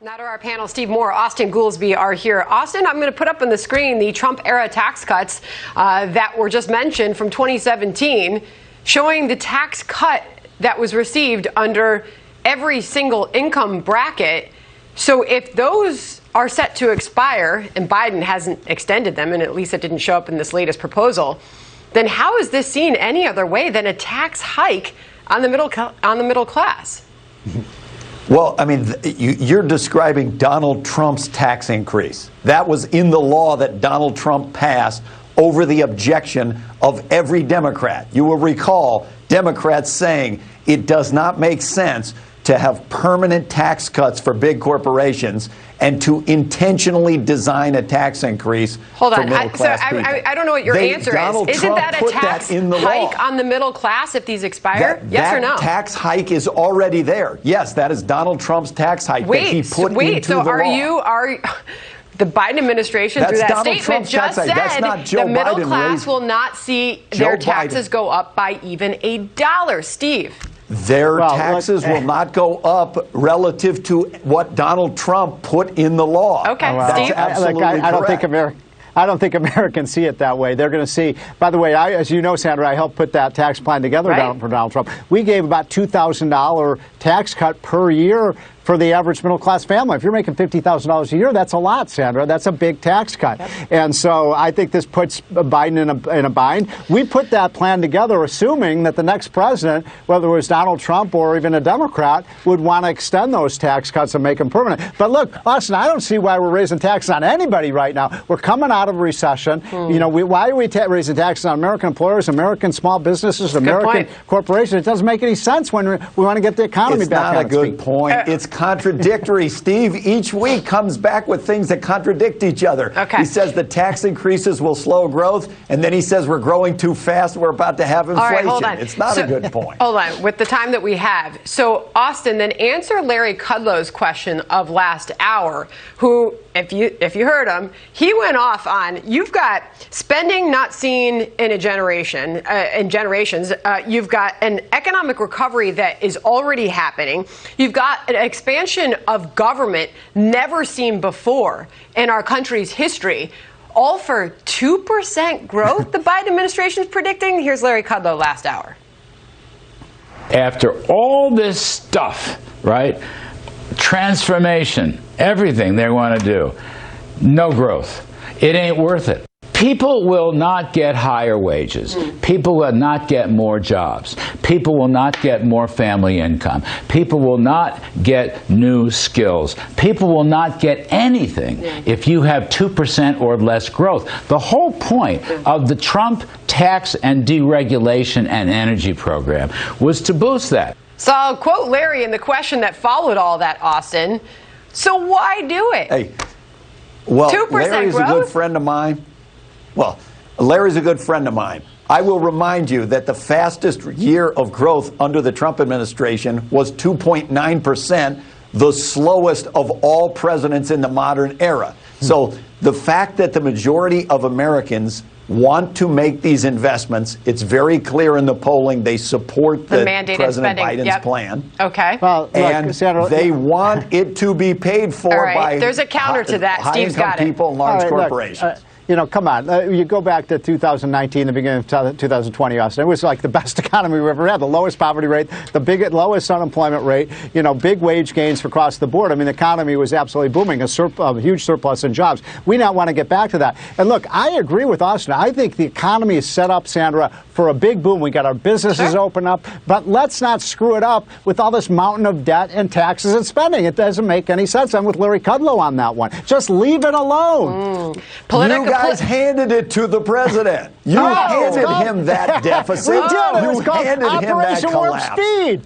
Now to our panel, Steve Moore, Austan Goolsbee are here. Austan, I'm going to put up on the screen the Trump-era tax cuts that were just mentioned from 2017, showing the tax cut that was received under every single income bracket. So if those are set to expire, and Biden hasn't extended them, and at least it didn't show up in this latest proposal, then how is this seen any other way than a tax hike on the middle class? Well, I mean, you're describing Donald Trump's tax increase. That was in the law that Donald Trump passed over the objection of every Democrat. You will recall Democrats saying it does not make sense to have permanent tax cuts for big corporations and to intentionally design a tax increase for middle-class people. I don't know what your answer is. Isn't that a tax hike on the middle class if these expire? Yes or no? That tax hike is already there. Yes, that is Donald Trump's tax hike that he put into the law. The Biden administration, through that statement, just said the middle class will not see their taxes go up by even $1. Steve. Their taxes will not go up relative to what Donald Trump put in the law. Okay, That's Steve? absolutely correct. I don't think Americans see it that way. They're going to see, by the way, as you know, Sandra, I helped put that tax plan together for Donald Trump. We gave about $2,000 tax cut per year for the average middle-class family. If you're making $50,000 a year, that's a lot, Sandra. That's a big tax cut. Yep. And so I think this puts Biden in a bind. We put that plan together assuming that the next president, whether it was Donald Trump or even a Democrat, would want to extend those tax cuts and make them permanent. But look, Austin, I don't see why we're raising taxes on anybody right now. We're coming out of a recession. You know, why are we raising taxes on American employers, American small businesses, American corporations? It doesn't make any sense when we want to get the economy back on its feet. It's not a good point. It's contradictory. Steve each week comes back with things that contradict each other. He says the tax increases will slow growth, and then he says we're growing too fast, we're about to have inflation. All right, hold on. It's not a good point. Hold on. With the time that we have. So, Austin, then answer Larry Kudlow's question of last hour, who, if you heard him, he went off on, you've got spending not seen in a generation, in generations. You've got an economic recovery that is already happening. You've got an expansion of government never seen before in our country's history, all for 2% growth the Biden administration is predicting. Here's Larry Kudlow last hour. After all this stuff, right, transformation, everything they want to do, no growth. It ain't worth it. People will not get higher wages. People will not get more jobs. People will not get more family income. People will not get new skills. People will not get anything if you have 2% or less growth. The whole point of the Trump tax and deregulation and energy program was to boost that. So I'll quote Larry in the question that followed all that, Austin. So why do it? Hey, well, 2% Larry's growth? a good friend of mine. Well, Larry's a good friend of mine. I will remind you that the fastest year of growth under the Trump administration was 2.9%, the slowest of all presidents in the modern era. So the fact that the majority of Americans want to make these investments, it's very clear in the polling. They support the President Biden's plan. Okay. Well, and Sandra, they want it to be paid for by there's a counter to that. Steve's got it. People and large corporations. You know, come on. You go back to 2019, the beginning of 2020, Austin. It was like the best economy we've ever had. The lowest poverty rate, the lowest unemployment rate, you know, big wage gains across the board. I mean, the economy was absolutely booming, a huge surplus in jobs. We now want to get back to that. And look, I agree with Austin. I think the economy is set up, Sandra, for a big boom. We got our businesses open up. But let's not screw it up with all this mountain of debt and taxes and spending. It doesn't make any sense. I'm with Larry Kudlow on that one. Just leave it alone. You guys handed it to the president. You handed him that deficit. We did. It was called handed Operation him that Warp Speed.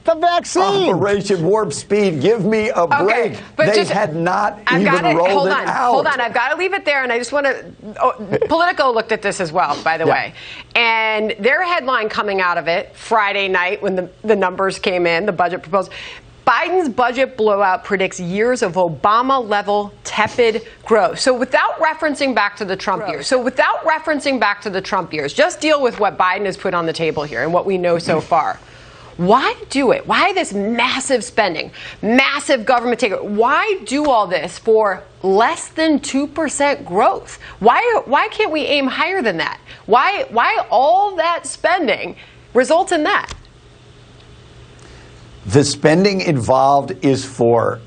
The vaccine. Operation Warp Speed. Give me a break. But they had not even rolled it out. Hold on. I've got to leave it there. And I just want to... Politico looked at this as well, by the way. And their headline coming out of it Friday night when the numbers came in, the budget proposal, Biden's budget blowout predicts years of Obama-level tepid growth. So without referencing back to the Trump years, just deal with what Biden has put on the table here and what we know so far. Why do it? Why this massive spending, massive government takeover? Why do all this for less than 2% growth? Why can't we aim higher than that? Why all that spending results in that? The spending involved is for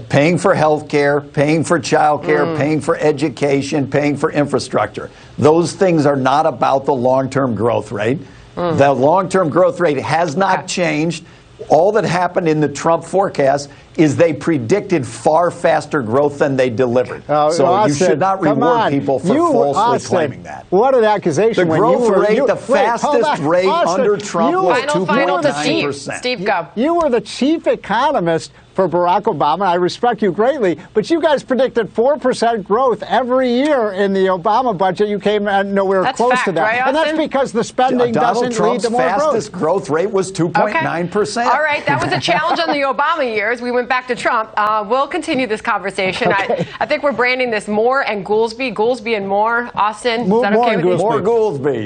paying for health care, paying for child care, paying for education, paying for infrastructure. Those things are not about the long-term growth rate. The long-term growth rate has not changed. All that happened in the Trump forecast is they predicted far faster growth than they delivered. So Austan, you should not reward people for falsely claiming that. What an accusation. The growth rate, the fastest rate under Trump was 2.9%. Steve, go. You were the chief economist for Barack Obama. I respect you greatly, but you guys predicted 4% growth every year in the Obama budget. You came nowhere close to that. Right, and that's because the spending doesn't lead to more growth. Fastest growth rate was 2.9%. All right, that was a challenge on the Obama years. We went back to Trump. We'll continue this conversation. Okay. I think we're branding this Moore and Goolsbee. Goolsbee and Moore. Austin, is that okay with you? More Goolsbee.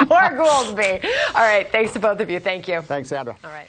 More Goolsbee. All right, thanks to both of you. Thank you. Thanks, Sandra. All right.